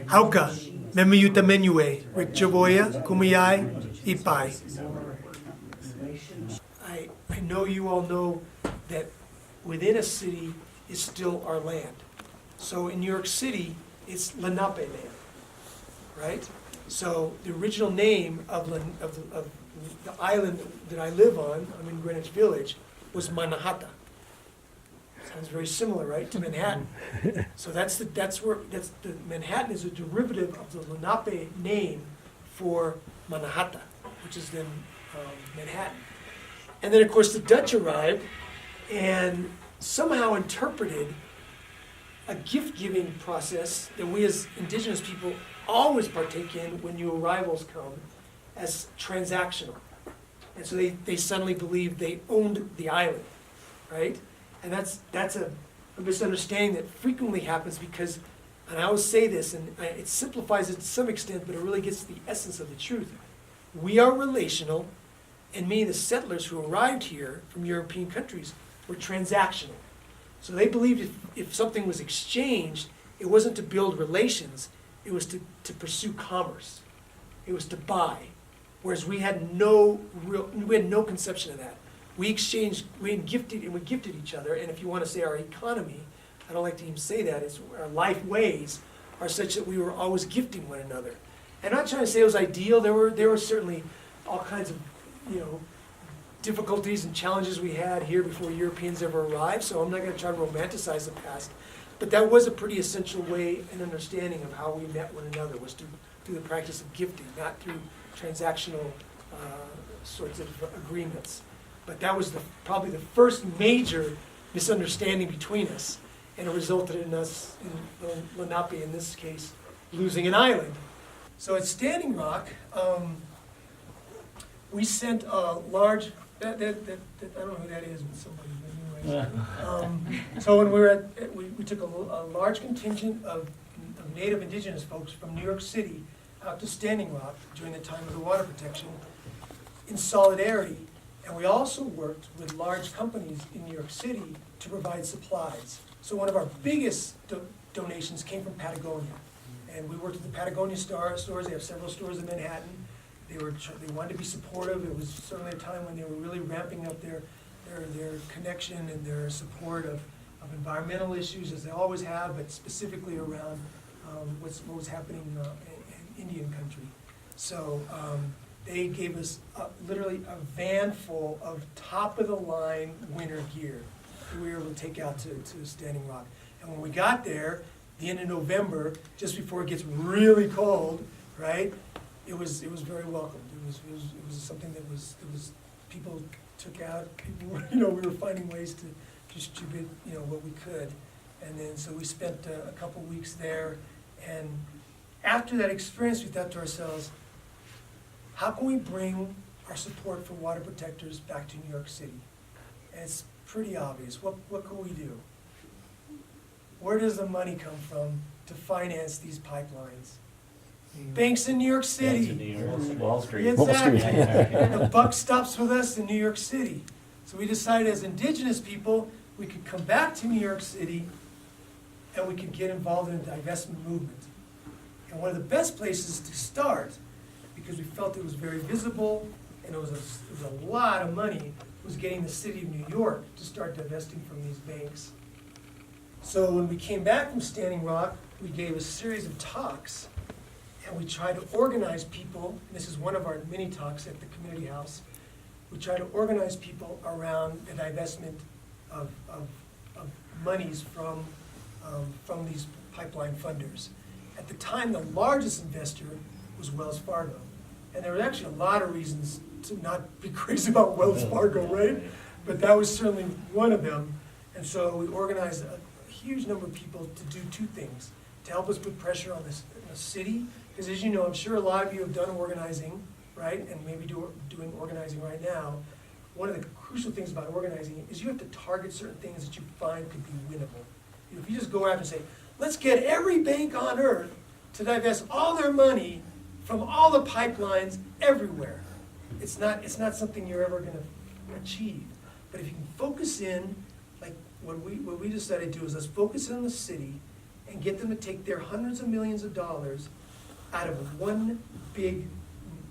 Hauka, Memiyuta Menue, Rick Chavolla, Kumiyai, Ipai. I know you all know that within a city is still our land. So in New York City, it's Lenape land, right? So the original name of the island that I live on, I'm in Greenwich Village, was Manhattan. Sounds very similar, right, to Manhattan. So Manhattan is a derivative of the Lenape name for Manhattan, which is then Manhattan. And then, of course, the Dutch arrived and somehow interpreted a gift-giving process that we as indigenous people always partake in when new arrivals come as transactional. And so they suddenly believed they owned the island, right? And that's a misunderstanding that frequently happens because, and I always say this, and it simplifies it to some extent, but it really gets to the essence of the truth. We are relational, and many of the settlers who arrived here from European countries were transactional. So they believed if something was exchanged, it wasn't to build relations, it was to pursue commerce. It was to buy. Whereas we had no conception of that. We exchanged, we gifted each other, and if you want to say our economy, I don't like to even say that, it's our life ways are such that we were always gifting one another. And I'm not trying to say it was ideal, there were certainly all kinds of, difficulties and challenges we had here before Europeans ever arrived, so I'm not going to try to romanticize the past. But that was a pretty essential way and understanding of how we met one another, was through the practice of gifting, not through transactional sorts of agreements. But that was probably the first major misunderstanding between us, and it resulted in us, in Lenape in this case, losing an island. So at Standing Rock, we sent a large, I don't know who that is, but somebody, anyway. So when we were we took a large contingent of native indigenous folks from New York City out to Standing Rock during the time of the water protection in solidarity. And we also worked with large companies in New York City to provide supplies. So one of our biggest donations came from Patagonia. And we worked with the Patagonia stores. They have several stores in Manhattan. They wanted to be supportive. It was certainly a time when they were really ramping up their connection and their support of environmental issues, as they always have, but specifically around what was happening in Indian country. So they gave us literally a van full of top-of-the-line winter gear that we were able to take out to Standing Rock. And when we got there, the end of November, just before it gets really cold, right? It was very welcomed. It was something that was people took out. People, we were finding ways to distribute, what we could. And then so we spent a couple weeks there. And after that experience, we thought to ourselves, how can we bring our support for water protectors back to New York City? And it's pretty obvious. What can we do? Where does the money come from to finance these pipelines? Banks in New York City. New York. Wall Street. Exactly. And the buck stops with us in New York City. So we decided as indigenous people, we could come back to New York City and we could get involved in the divestment movement. And one of the best places to start, because we felt it was very visible and it was a lot of money, was getting the city of New York to start divesting from these banks. So when we came back from Standing Rock, we gave a series of talks, and we tried to organize people. This is one of our mini talks at the community house. We tried to organize people around the divestment of monies from these pipeline funders. At the time, the largest investor was Wells Fargo. And there were actually a lot of reasons to not be crazy about Wells Fargo, right? But that was certainly one of them. And so we organized a huge number of people to do two things: to help us put pressure on the city, because as you know, I'm sure a lot of you have done organizing, right, and maybe doing organizing right now. One of the crucial things about organizing is you have to target certain things that you find could be winnable. If you just go out and say, let's get every bank on earth to divest all their money from all the pipelines everywhere, it's not something you're ever going to achieve. But if you can focus in, like what we decided to do is let's focus in on the city and get them to take their hundreds of millions of dollars out of one big,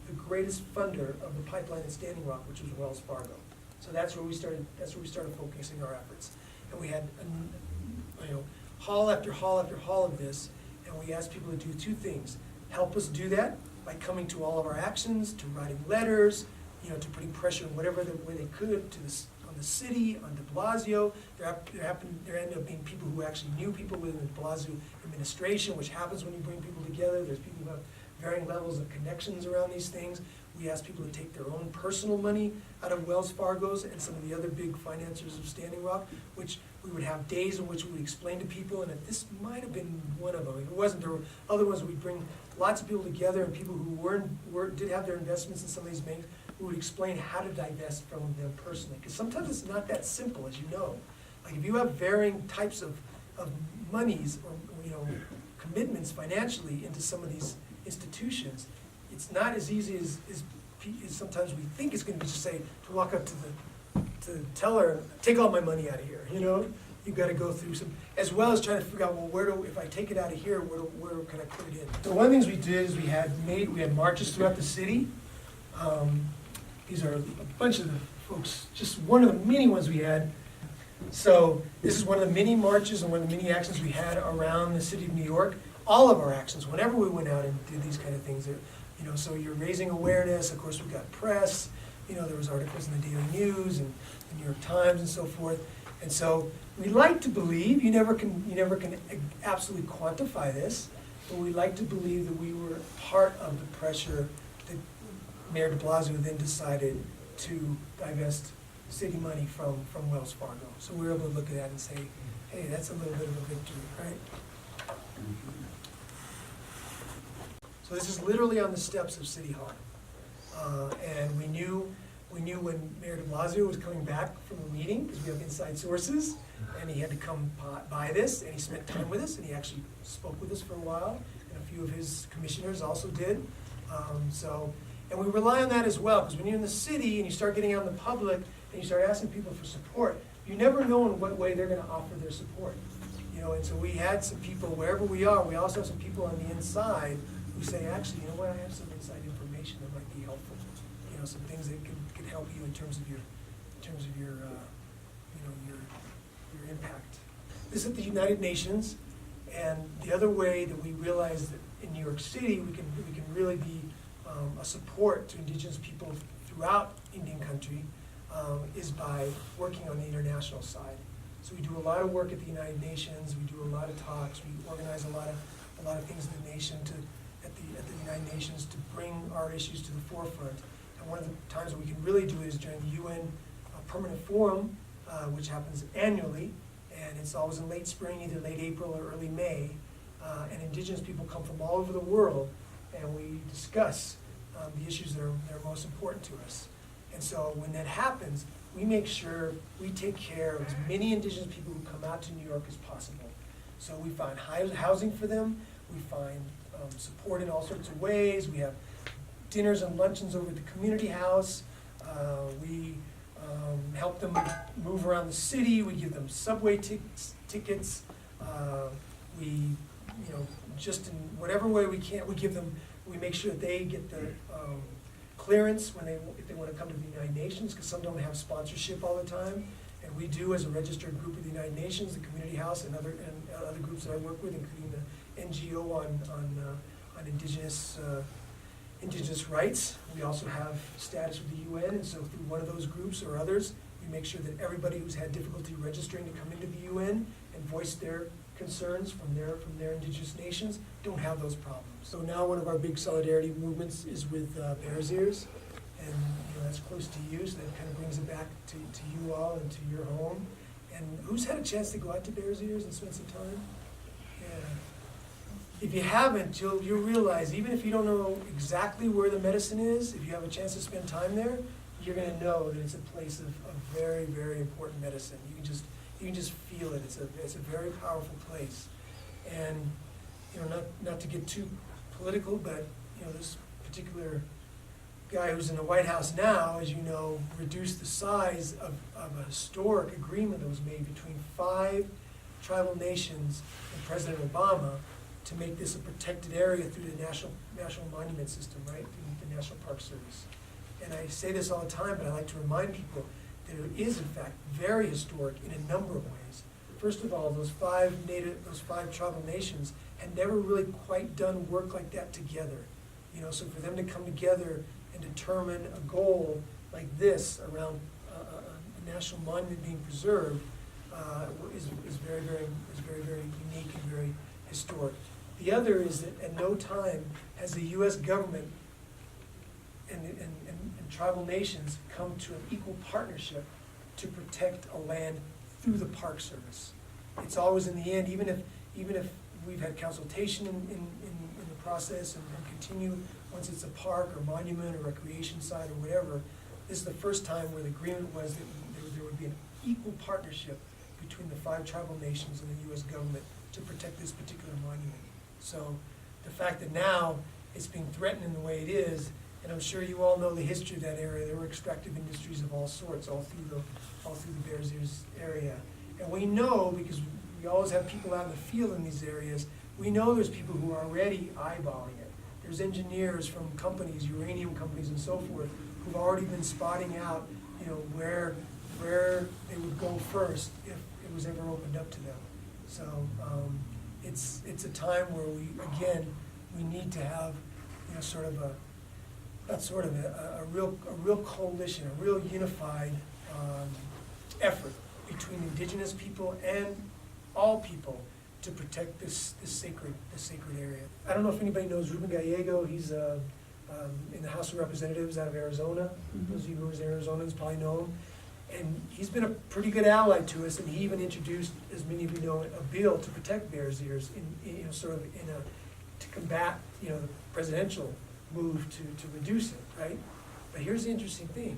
the greatest funder of the pipeline in Standing Rock, which was Wells Fargo. So that's where we started focusing our efforts. And we had, haul after haul after haul of this, and we asked people to do two things. Help us do that by coming to all of our actions, to writing letters, to putting pressure in whatever way they could on the city, on de Blasio. There ended up being people who actually knew people within the de Blasio administration, which happens when you bring people together. There's people who have varying levels of connections around these things. We asked people to take their own personal money out of Wells Fargo's and some of the other big financiers of Standing Rock, which we would have days in which we would explain to people, and this might have been one of them. If it wasn't, there were other ones. We'd bring lots of people together, and people who did have their investments in some of these banks, we would explain how to divest from them personally. Because sometimes it's not that simple, as you know. Like if you have varying types of monies or commitments financially into some of these institutions, it's not as easy as sometimes we think it's going to be. Just say to walk up to the teller, take all my money out of here. You've got to go through some, as well as trying to figure out, well, if I take it out of here, where can I put it in? So one of the things we did is we had marches throughout the city. These are a bunch of the folks, just one of the many ones we had. So this is one of the many marches and one of the many actions we had around the city of New York. All of our actions, whenever we went out and did these kind of things, so you're raising awareness. Of course, we got press. There was articles in the Daily News and the New York Times and so forth. And so we like to believe, you never can absolutely quantify this, but we like to believe that we were part of the pressure that Mayor de Blasio then decided to divest city money from Wells Fargo. So we were able to look at that and say, hey, that's a little bit of a victory, right? So this is literally on the steps of City Hall. And we knew when Mayor de Blasio was coming back from a meeting, because we have inside sources, and he had to come by this, and he spent time with us, and he actually spoke with us for a while, and a few of his commissioners also did. And we rely on that as well, because when you're in the city and you start getting out in the public and you start asking people for support, you never know in what way they're going to offer their support. And so we had some people, wherever we are, we also have some people on the inside who say, actually, you know what, I have some inside information that might be helpful. Some things that could help you in terms of your impact. This is at the United Nations, and the other way that we realize that in New York City we can really be a support to Indigenous people throughout Indian country is by working on the international side. So we do a lot of work at the United Nations. We do a lot of talks. We organize a lot of things in the nation at the United Nations to bring our issues to the forefront. And one of the times that we can really do it is during the UN Permanent Forum, which happens annually, and it's always in late spring, either late April or early May. And Indigenous people come from all over the world, and we discuss the issues that are most important to us. And so when that happens, we make sure we take care of as many Indigenous people who come out to New York as possible. So we find housing for them, we find support in all sorts of ways, we have dinners and luncheons over at the community house, we help them move around the city, we give them subway tickets, we, just in whatever way we can, we make sure that they get the clearance if they want to come to the United Nations, because some don't have sponsorship all the time, and we do as a registered group of the United Nations, the Community House, and other groups that I work with, including the NGO on Indigenous rights. We also have status with the UN, and so through one of those groups or others, we make sure that everybody who's had difficulty registering to come into the UN and voice their concerns from their Indigenous nations don't have those problems. So now one of our big solidarity movements is with Bears Ears, and that's close to you, so that kind of brings it back to you all and to your home. And who's had a chance to go out to Bears Ears and spend some time? Yeah. If you haven't, you'll realize, even if you don't know exactly where the medicine is, if you have a chance to spend time there, you're going to know that it's a place of very, very important medicine. You can just feel it. It's a very powerful place. And not to get too political, but this particular guy who's in the White House now, as you know, reduced the size of a historic agreement that was made between 5 tribal nations and President Obama to make this a protected area through the National Monument System, right, through the National Park Service. And I say this all the time, but I like to remind people that it is, in fact, very historic in a number of ways. First of all, those five tribal nations had never really quite done work like that together. You know, so for them to come together and determine a goal like this around a national monument being preserved is very, very unique and very historic. The other is that at no time has the U.S. government and tribal nations come to an equal partnership to protect a land through the Park Service. It's always in the end, even if we've had consultation in the process and continue once it's a park or monument or recreation site or whatever, this is the first time where the agreement was that there would be an equal partnership between the 5 tribal nations and the U.S. government to protect this particular monument. So the fact that now it's being threatened in the way it is, and I'm sure you all know the history of that area. There were extractive industries of all sorts all through the Bears Ears area. And we know, because we always have people out in the field in these areas, we know there's people who are already eyeballing it. There's engineers from companies, uranium companies and so forth, who've already been spotting out, you know, where they would go first if it was ever opened up to them. So it's a time where we need to have, you know, sort of a real coalition, a real unified effort between indigenous people and all people to protect this sacred area. I don't know if anybody knows Ruben Gallego. He's in the House of Representatives out of Arizona. Mm-hmm. Those of you who are Arizonans probably know him. And he's been a pretty good ally to us, and he even introduced, as many of you know, a bill to protect Bears Ears to combat, you know, the presidential move to reduce it, right? But here's the interesting thing.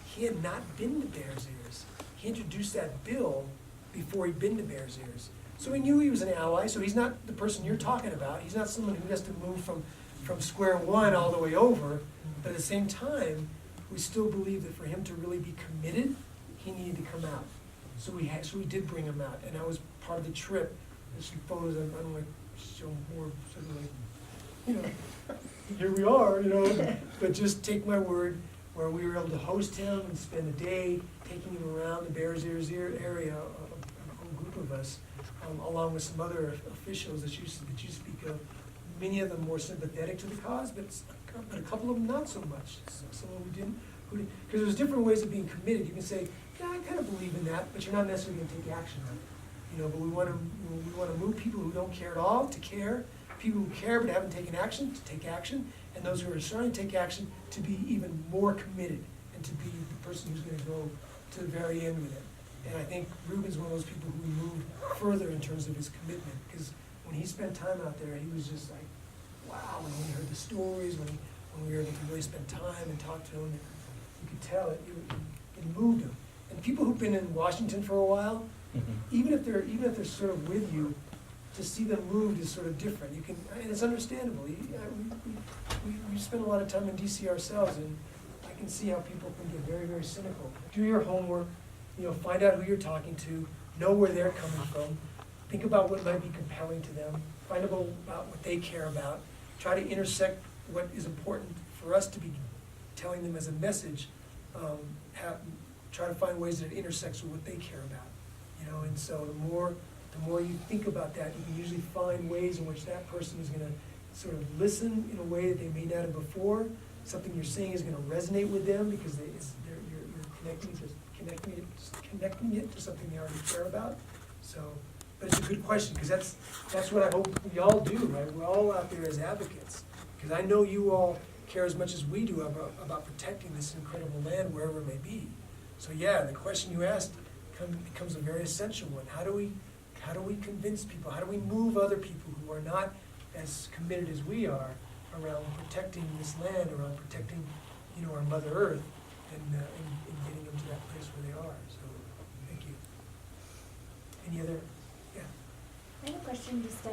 He had not been to Bears Ears. He introduced that bill before he'd been to Bears Ears. So we knew he was an ally, so he's not the person you're talking about. He's not someone who has to move from square one all the way over. But at the same time, we still believe that for him to really be committed, he needed to come out. So we did bring him out, and that was part of the trip. There's some photos I don't want to show more, sort of like, you know, here we are, you know. But just take my word, where we were able to host him and spend a day taking him around the Bears Ears area, a whole group of us, along with some other officials that you speak of. Many of them more sympathetic to the cause, but a couple of them not so much. Some of them didn't, because there's different ways of being committed. You can say, yeah, I kind of believe in that, but you're not necessarily going to take action on it. You know, but we want to move people who don't care at all to care, people who care but haven't taken action to take action, and those who are starting to take action to be even more committed and to be the person who's going to go to the very end with it. And I think Ruben's one of those people who we moved further in terms of his commitment, because when he spent time out there, he was just like, wow, when he heard the stories, when we were able to really spend time and talk to him, you could tell it moved him. And people who've been in Washington for a while, even if they're sort of with you, to see them moved is sort of different. You can, and it's understandable. We spend a lot of time in DC ourselves, and I can see how people can get very, very cynical. Do your homework, you know, find out who you're talking to, know where they're coming from, think about what might be compelling to them, find out about what they care about, try to intersect what is important for us to be telling them as a message, try to find ways that it intersects with what they care about, you know. And so the more you think about that, you can usually find ways in which that person is going to sort of listen in a way that they may not have before. Something you're saying is going to resonate with them because you're connecting it to something they already care about. So, but it's a good question, because that's what I hope we all do, right? We're all out there as advocates, because I know you all care as much as we do about protecting this incredible land wherever it may be. So yeah, the question you asked becomes a very essential one. How do we convince people? How do we move other people who are not as committed as we are around protecting this land, around protecting, you know, our Mother Earth, and getting them to that place where they are? So, thank you. Any other? Yeah. I have a question. Just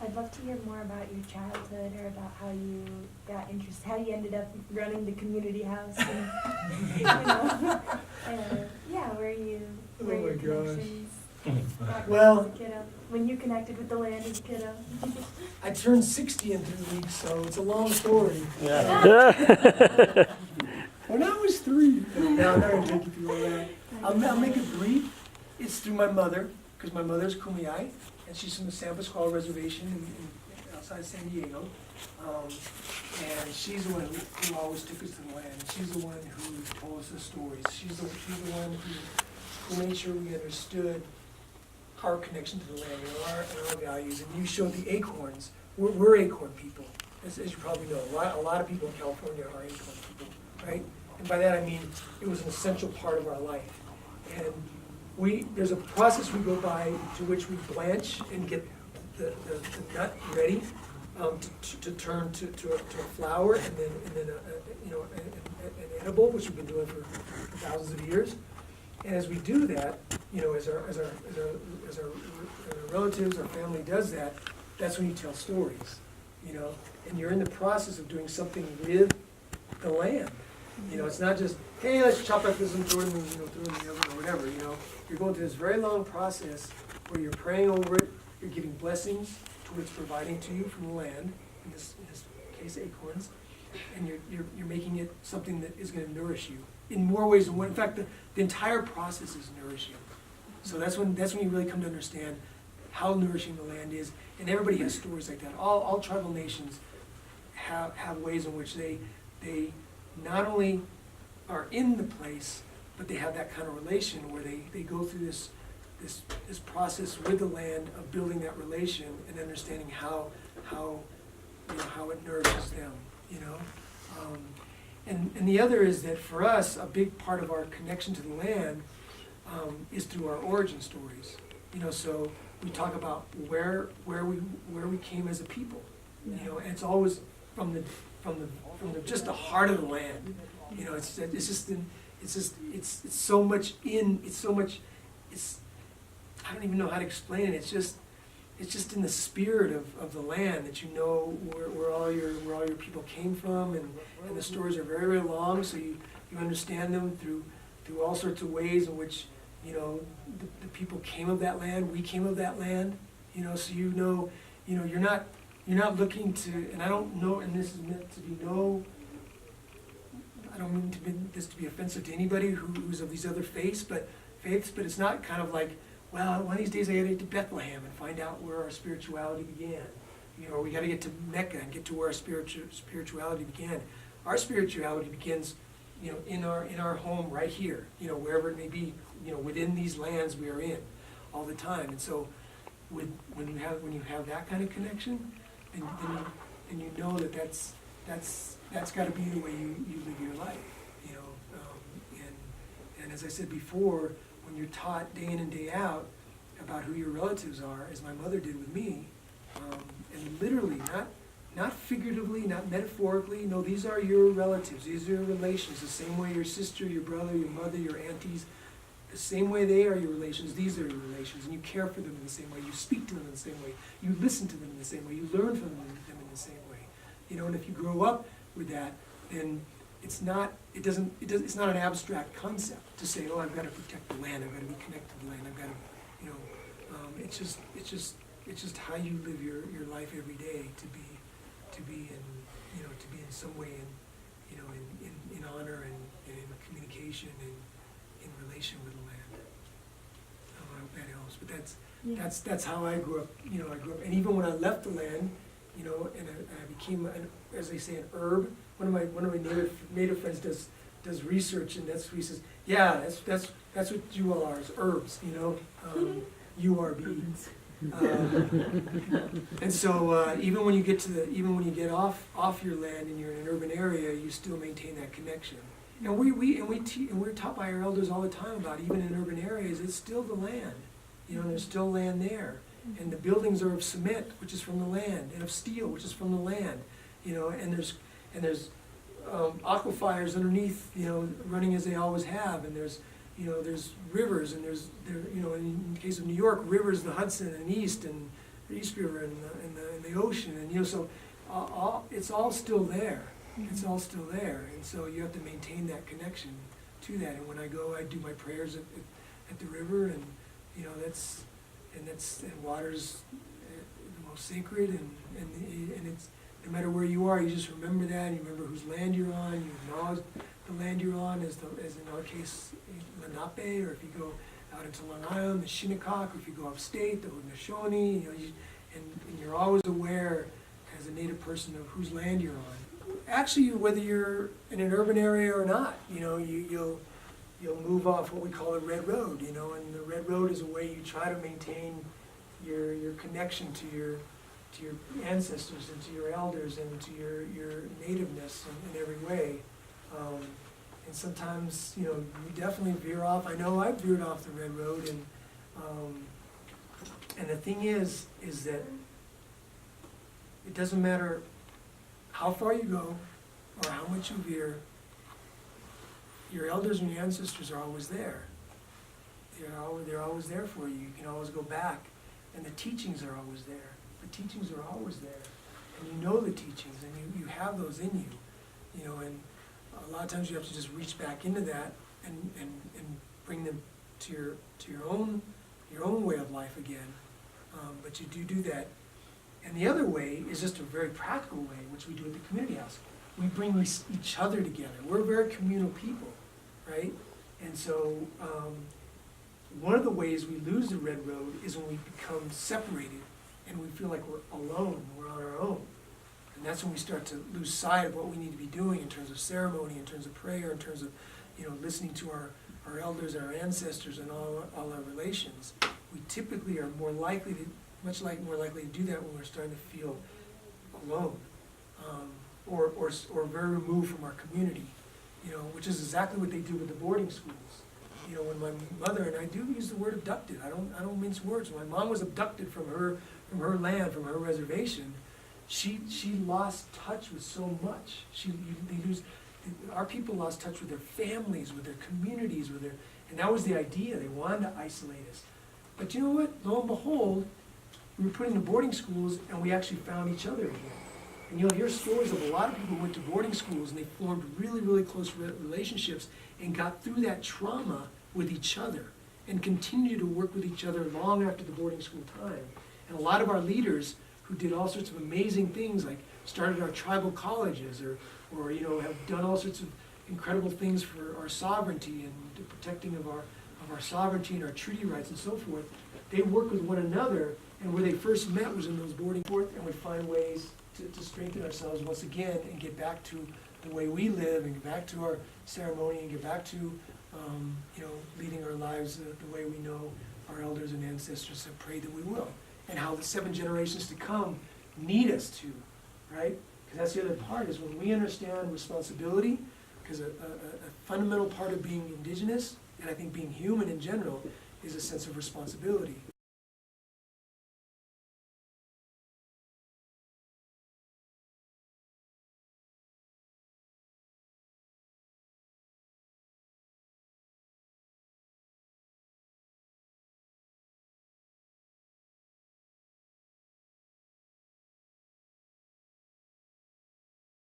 I'd love to hear more about your childhood, or about how you got interested, how you ended up running the community house, and, you know, yeah, where you Oh my gosh. Well, Kiddo, when you connected with the land as a kiddo. I turned 60 in 3 weeks, so it's a long story. When I was 3, no, I'm not going to take you through all that. I'll make it brief. It's through my mother, because my mother's Kumeyaay, and she's from the San Pasqual Reservation outside San Diego. And she's the one who always took us to the land. She's the one who told us the stories. She's the one who made sure we understood our connection to the land and our values. And you showed the acorns. We're acorn people, as you probably know. A lot of people in California are acorn people, right? And by that I mean it was an essential part of our life. And there's a process we go by to which we blanch and get the nut ready to turn to a flower and then an edible, which we've been doing for thousands of years. And as we do that, as our relatives, our family does that, that's when you tell stories, and you're in the process of doing something with the land. It's not just, hey, let's chop up this and throw it in the oven or whatever, You're going through this very long process where you're praying over it, you're giving blessings to what it's providing to you from the land, in this case acorns, and you're making it something that is going to nourish you in more ways than one. In fact, the entire process is nourishing. So that's when you really come to understand how nourishing the land is, and everybody has stories like that. All tribal nations have ways in which they not only are in the place, but they have that kind of relation where they go through this process with the land of building that relation and understanding how it nourishes them, And the other is that for us, a big part of our connection to the land is through our origin stories. So we talk about where we came as a people, and it's always from just the heart of the land. It's so much I don't even know how to explain it. It's just in the spirit of the land that where all your people came from, and the stories are very, very long, so you understand them through all sorts of ways in which the people came of that land, we came of that land, so you're not looking to, and I don't know, and this is meant to be I don't mean this to be offensive to anybody who's of these other faiths, but it's not kind of like, well, one of these days I gotta get to Bethlehem and find out where our spirituality began. Or we gotta get to Mecca and get to where our spirituality began. Our spirituality begins, in our home right here, wherever it may be, within these lands we are in all the time. And so when you have that kind of connection, then you know that's gotta be the way you live your life, and as I said before, when you're taught day in and day out about who your relatives are, as my mother did with me, and literally, not figuratively, not metaphorically, no, these are your relatives, these are your relations, the same way your sister, your brother, your mother, your aunties, the same way they are your relations, these are your relations, and you care for them in the same way, you speak to them in the same way, you listen to them in the same way, you learn from them in the same way, and if you grow up with that, then it's not an abstract concept to say, oh, I've got to protect the land, I've got to be connected to the land, I've got to, it's just how you live your life every day to be in some way in honor and in communication and in relation with the land. I hope that helps, but that's how I grew up. I grew up, and even when I left the land, and I became, as they say, an herb. One of my native friends does research, and that's what he says. Yeah, that's what you all are, is herbs. URB. And so even when you get off your land and you're in an urban area, you still maintain that connection. And we're taught by our elders all the time about, even in urban areas, it's still the land. There's still land there. And the buildings are of cement, which is from the land, and of steel, which is from the land. And there's aquifers underneath, running as they always have, and there's rivers, and in the case of New York, rivers, the Hudson and East, and the East River, and the ocean, and so it's all still there. It's all still there, and so you have to maintain that connection to that. And when I go, I do my prayers at the river, and you know, and water's the most sacred, and it's, no matter where you are, you just remember that, you remember whose land you're on, you acknowledge the land you're on, as in our case, Lenape, or if you go out into Long Island, the Shinnecock, or if you go upstate, the Haudenosaunee, you know, and you're always aware as a Native person of whose land you're on. Actually, whether you're in an urban area or not, you know, you'll move off what we call a red road, you know, and the red road is a way you try to maintain your connection to your ancestors and to your elders and to your nativeness in every way. And sometimes, you know, you definitely veer off. I know I've veered off the red road, and the thing is that it doesn't matter how far you go or how much you veer, your elders and your ancestors are always there. They're always there for you. You can always go back, and the teachings are always there. The teachings are always there, and you know the teachings, and you have those in you, you know, and a lot of times you have to just reach back into that and bring them to your own way of life again. But you do that. And the other way is just a very practical way, which we do at the community house. We bring each other together. We're very communal people, right? And so one of the ways we lose the red road is when we become separated and we feel like we're alone, we're on our own. And that's when we start to lose sight of what we need to be doing in terms of ceremony, in terms of prayer, in terms of, you know, listening to our elders and our ancestors and all our relations. We typically are more likely to do that when we're starting to feel alone, or very removed from our community, you know, which is exactly what they do with the boarding schools. You know, when my mother, and I do use the word abducted, I don't mince words. When my mom was abducted from her land, from her reservation, she lost touch with so much. Our people lost touch with their families, with their communities, and that was the idea. They wanted to isolate us. But you know what? Lo and behold, we were put into boarding schools, and we actually found each other again. And you'll hear stories of a lot of people who went to boarding schools, and they formed really, really close relationships and got through that trauma with each other and continued to work with each other long after the boarding school time. And a lot of our leaders who did all sorts of amazing things, like started our tribal colleges, or you know, have done all sorts of incredible things for our sovereignty and the protecting of our sovereignty and our treaty rights and so forth. They work with one another, and where they first met was in those boarding schools, and would find ways to strengthen ourselves once again and get back to the way we live and get back to our ceremony and get back to you know, leading our lives the way we know our elders and ancestors have prayed that we will, and how the 7 generations to come need us to, right? Because that's the other part, is when we understand responsibility, because a fundamental part of being Indigenous, and I think being human in general, is a sense of responsibility.